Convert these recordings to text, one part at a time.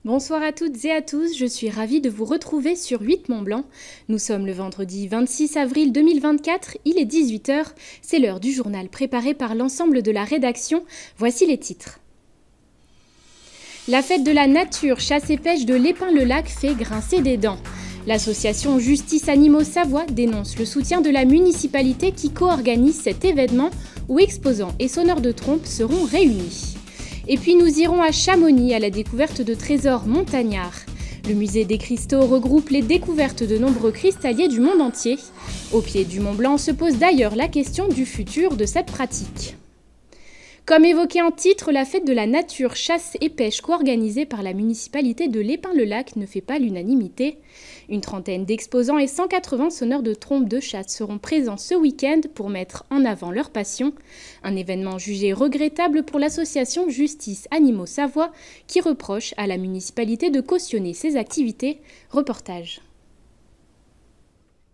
Bonsoir à toutes et à tous, je suis ravie de vous retrouver sur 8 Mont Blanc. Nous sommes le vendredi 26 avril 2024, il est 18h, c'est l'heure du journal préparé par l'ensemble de la rédaction. Voici les titres. La fête de la nature, chasse et pêche de l'Épin-le-Lac fait grincer des dents. L'association Justice Animaux Savoie dénonce le soutien de la municipalité qui co-organise cet événement où exposants et sonneurs de trompe seront réunis. Et puis nous irons à Chamonix à la découverte de trésors montagnards. Le musée des cristaux regroupe les découvertes de nombreux cristalliers du monde entier. Au pied du Mont Blanc se pose d'ailleurs la question du futur de cette pratique. Comme évoqué en titre, la fête de la nature, chasse et pêche co-organisée par la municipalité de l'Épin-le-Lac ne fait pas l'unanimité. Une trentaine d'exposants et 180 sonneurs de trompes de chasse seront présents ce week-end pour mettre en avant leur passion. Un événement jugé regrettable pour l'association Justice Animaux Savoie qui reproche à la municipalité de cautionner ces activités. Reportage.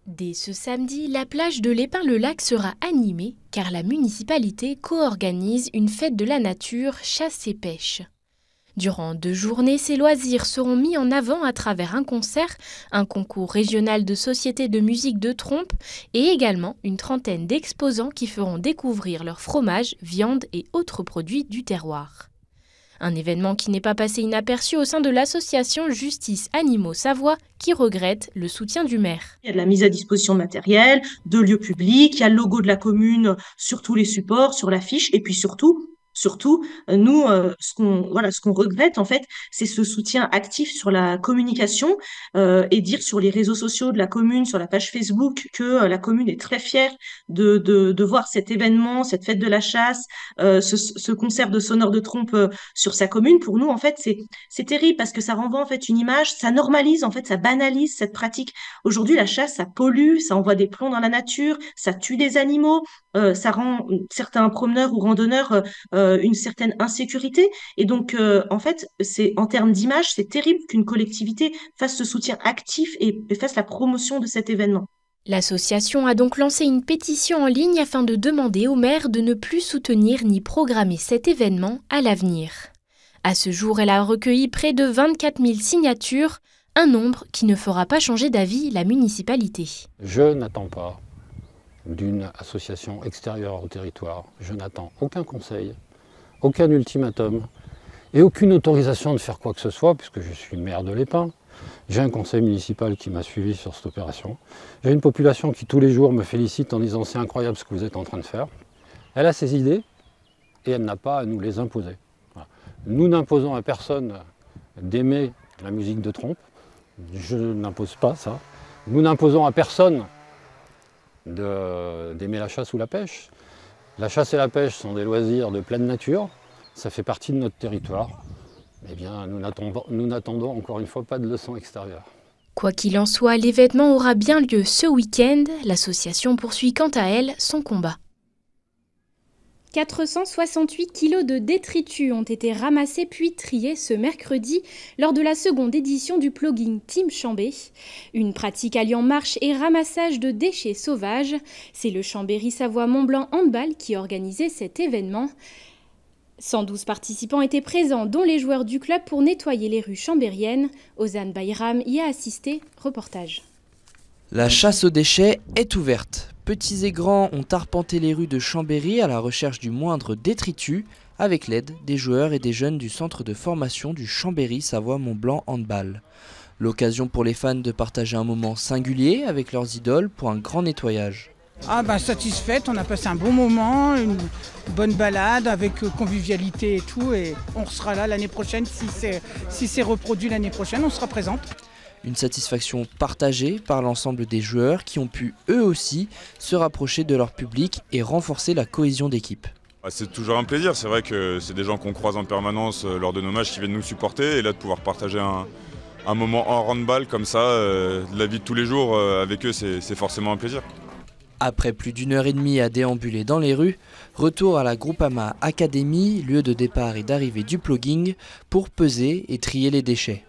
Dès ce samedi, la plage de l'Épin-le-Lac sera animée car la municipalité co-organise une fête de la nature, chasse et pêche. Durant 2 journées, ces loisirs seront mis en avant à travers un concert, un concours régional de sociétés de musique de trompe et également une trentaine d'exposants qui feront découvrir leurs fromages, viandes et autres produits du terroir. Un événement qui n'est pas passé inaperçu au sein de l'association Justice Animaux Savoie qui regrette le soutien du maire. Il y a de la mise à disposition de matériel, de lieux publics, il y a le logo de la commune sur tous les supports, sur l'affiche, et puis surtout, nous, ce qu'on regrette en fait, c'est ce soutien actif sur la communication et dire sur les réseaux sociaux de la commune, sur la page Facebook, que la commune est très fière de voir cet événement, cette fête de la chasse, ce concert de sonneurs de trompe sur sa commune. Pour nous, en fait, c'est terrible parce que ça renvoie en fait une image, ça normalise, en fait, ça banalise cette pratique. Aujourd'hui, la chasse, ça pollue, ça envoie des plombs dans la nature, ça tue des animaux, ça rend certains promeneurs ou randonneurs une certaine insécurité. Et donc, en fait, c'est en termes d'image, c'est terrible qu'une collectivité fasse ce soutien actif et fasse la promotion de cet événement. L'association a donc lancé une pétition en ligne afin de demander au maire de ne plus soutenir ni programmer cet événement à l'avenir. À ce jour, elle a recueilli près de 24 000 signatures, un nombre qui ne fera pas changer d'avis la municipalité. Je n'attends pas d'une association extérieure au territoire, je n'attends aucun conseil, aucun ultimatum et aucune autorisation de faire quoi que ce soit puisque je suis maire de l'Épin. J'ai un conseil municipal qui m'a suivi sur cette opération. J'ai une population qui tous les jours me félicite en disant c'est incroyable ce que vous êtes en train de faire. Elle a ses idées et elle n'a pas à nous les imposer. Voilà. Nous n'imposons à personne d'aimer la musique de trompe. Je n'impose pas ça. Nous n'imposons à personne d'aimer la chasse ou la pêche. La chasse et la pêche sont des loisirs de pleine nature. Ça fait partie de notre territoire. Eh bien, nous n'attendons encore une fois pas de leçons extérieures. Quoi qu'il en soit, l'événement aura bien lieu ce week-end. L'association poursuit quant à elle son combat. 468 kilos de détritus ont été ramassés puis triés ce mercredi lors de la seconde édition du plogging Team Chambé. Une pratique alliant marche et ramassage de déchets sauvages. C'est le Chambéry Savoie Mont Blanc Handball qui organisait cet événement. 112 participants étaient présents, dont les joueurs du club pour nettoyer les rues chambériennes. Ozan Bayram y a assisté. Reportage. La chasse aux déchets est ouverte. Petits et grands ont arpenté les rues de Chambéry à la recherche du moindre détritus avec l'aide des joueurs et des jeunes du centre de formation du Chambéry Savoie Mont Blanc Handball. L'occasion pour les fans de partager un moment singulier avec leurs idoles pour un grand nettoyage. Satisfaite, on a passé un bon moment, une bonne balade avec convivialité et tout, et on sera là l'année prochaine, si c'est reproduit l'année prochaine, on sera présente. Une satisfaction partagée par l'ensemble des joueurs qui ont pu eux aussi se rapprocher de leur public et renforcer la cohésion d'équipe. C'est toujours un plaisir, c'est vrai que c'est des gens qu'on croise en permanence lors de nos matchs qui viennent nous supporter, et là de pouvoir partager un moment en handball comme ça, de la vie de tous les jours avec eux, c'est forcément un plaisir. Après plus d'1h30 à déambuler dans les rues, retour à la Groupama Academy, lieu de départ et d'arrivée du plogging, pour peser et trier les déchets.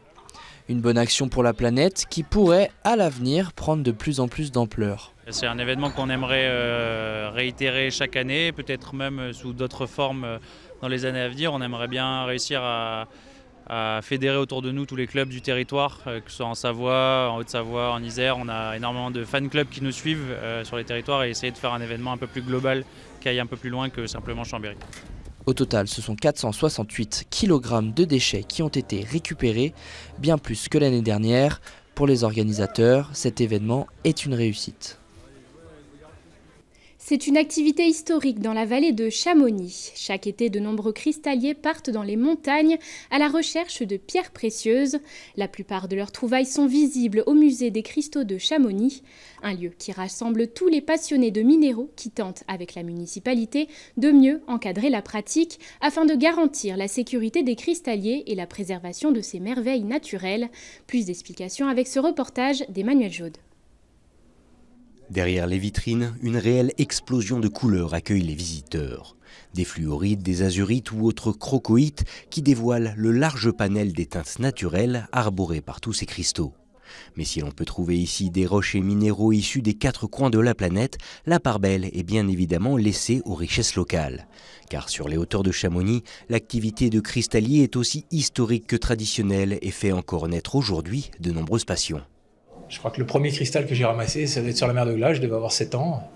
Une bonne action pour la planète qui pourrait, à l'avenir, prendre de plus en plus d'ampleur. C'est un événement qu'on aimerait réitérer chaque année, peut-être même sous d'autres formes dans les années à venir. On aimerait bien réussir à à fédérer autour de nous tous les clubs du territoire, que ce soit en Savoie, en Haute-Savoie, en Isère. On a énormément de fan clubs qui nous suivent sur les territoires et essayer de faire un événement un peu plus global qui aille un peu plus loin que simplement Chambéry. Au total, ce sont 468 kg de déchets qui ont été récupérés, bien plus que l'année dernière. Pour les organisateurs, cet événement est une réussite. C'est une activité historique dans la vallée de Chamonix. Chaque été, de nombreux cristalliers partent dans les montagnes à la recherche de pierres précieuses. La plupart de leurs trouvailles sont visibles au musée des cristaux de Chamonix, un lieu qui rassemble tous les passionnés de minéraux qui tentent, avec la municipalité, de mieux encadrer la pratique afin de garantir la sécurité des cristalliers et la préservation de ces merveilles naturelles. Plus d'explications avec ce reportage d'Emmanuel Jaude. Derrière les vitrines, une réelle explosion de couleurs accueille les visiteurs. Des fluorides, des azurites ou autres crocoïtes qui dévoilent le large panel des teintes naturelles arborées par tous ces cristaux. Mais si l'on peut trouver ici des roches et minéraux issus des 4 coins de la planète, la part belle est bien évidemment laissée aux richesses locales. Car sur les hauteurs de Chamonix, l'activité de cristallier est aussi historique que traditionnelle et fait encore naître aujourd'hui de nombreuses passions. Je crois que le premier cristal que j'ai ramassé, ça devait être sur la mer de Glace, je devais avoir 7 ans.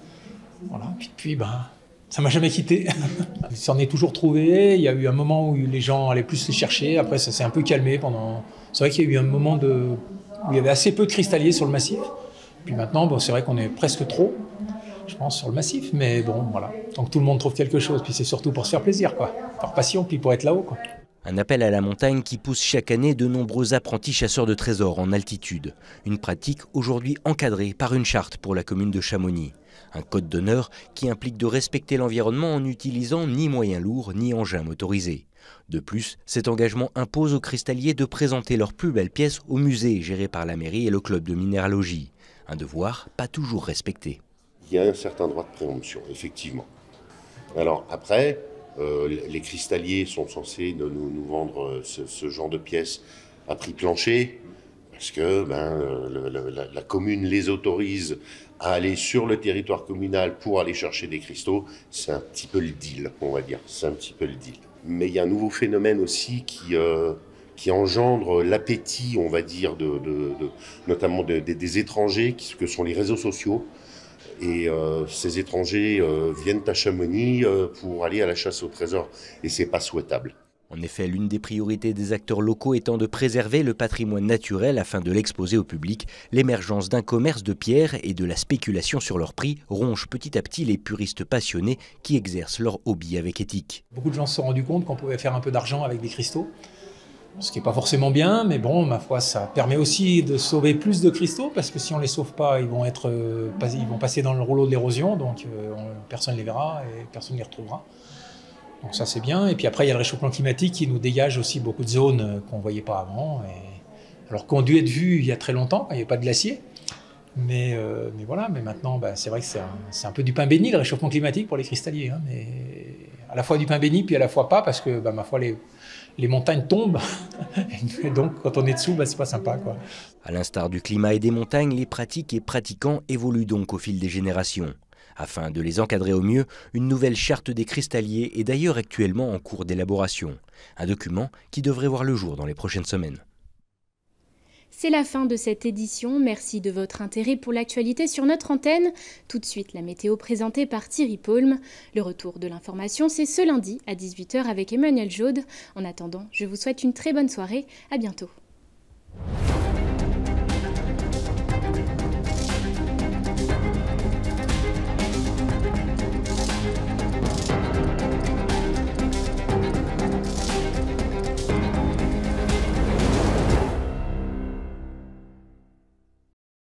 Voilà. Puis ça m'a jamais quitté. Il s'en est toujours trouvé. Il y a eu un moment où les gens allaient plus les chercher. Après, ça s'est un peu calmé pendant. C'est vrai qu'il y a eu un moment où il y avait assez peu de cristalliers sur le massif. Puis maintenant, c'est vrai qu'on est presque trop, je pense, sur le massif. Mais bon, voilà. Donc tout le monde trouve quelque chose. Puis c'est surtout pour se faire plaisir, quoi. Par passion, puis pour être là-haut, quoi. Un appel à la montagne qui pousse chaque année de nombreux apprentis chasseurs de trésors en altitude. Une pratique aujourd'hui encadrée par une charte pour la commune de Chamonix. Un code d'honneur qui implique de respecter l'environnement en n'utilisant ni moyens lourds ni engins motorisés. De plus, cet engagement impose aux cristalliers de présenter leurs plus belles pièces au musée géré par la mairie et le club de minéralogie. Un devoir pas toujours respecté. Il y a un certain droit de préemption, effectivement. Alors après, les cristalliers sont censés nous vendre ce genre de pièces à prix plancher, parce que la commune les autorise à aller sur le territoire communal pour aller chercher des cristaux. C'est un petit peu le deal, on va dire. C'est un petit peu le deal. Mais il y a un nouveau phénomène aussi qui engendre l'appétit, on va dire, notamment des étrangers, que sont les réseaux sociaux. Et ces étrangers viennent à Chamonix pour aller à la chasse au trésor. Et c'est pas souhaitable. En effet, l'une des priorités des acteurs locaux étant de préserver le patrimoine naturel afin de l'exposer au public, l'émergence d'un commerce de pierres et de la spéculation sur leur prix ronge petit à petit les puristes passionnés qui exercent leur hobby avec éthique. Beaucoup de gens se sont rendus compte qu'on pouvait faire un peu d'argent avec des cristaux. Ce qui n'est pas forcément bien, mais bon, ma foi, ça permet aussi de sauver plus de cristaux, parce que si on ne les sauve pas, ils vont passer dans le rouleau de l'érosion, donc personne ne les verra et personne ne les retrouvera. Donc ça, c'est bien. Et puis après, il y a le réchauffement climatique qui nous dégage aussi beaucoup de zones qu'on ne voyait pas avant, alors qu'on a dû être vus il y a très longtemps, quand il n'y avait pas de glacier. Mais voilà, mais maintenant, c'est vrai que c'est un peu du pain béni, le réchauffement climatique pour les cristalliers. Hein, mais à la fois du pain béni, puis à la fois pas, parce que, ma foi, les montagnes tombent, et donc quand on est dessous, c'est pas sympa, quoi. À l'instar du climat et des montagnes, les pratiques et pratiquants évoluent donc au fil des générations. Afin de les encadrer au mieux, une nouvelle charte des cristalliers est d'ailleurs actuellement en cours d'élaboration. Un document qui devrait voir le jour dans les prochaines semaines. C'est la fin de cette édition. Merci de votre intérêt pour l'actualité sur notre antenne. Tout de suite, la météo présentée par Thierry Paulme. Le retour de l'information, c'est ce lundi à 18h avec Emmanuel Jaude. En attendant, je vous souhaite une très bonne soirée. À bientôt.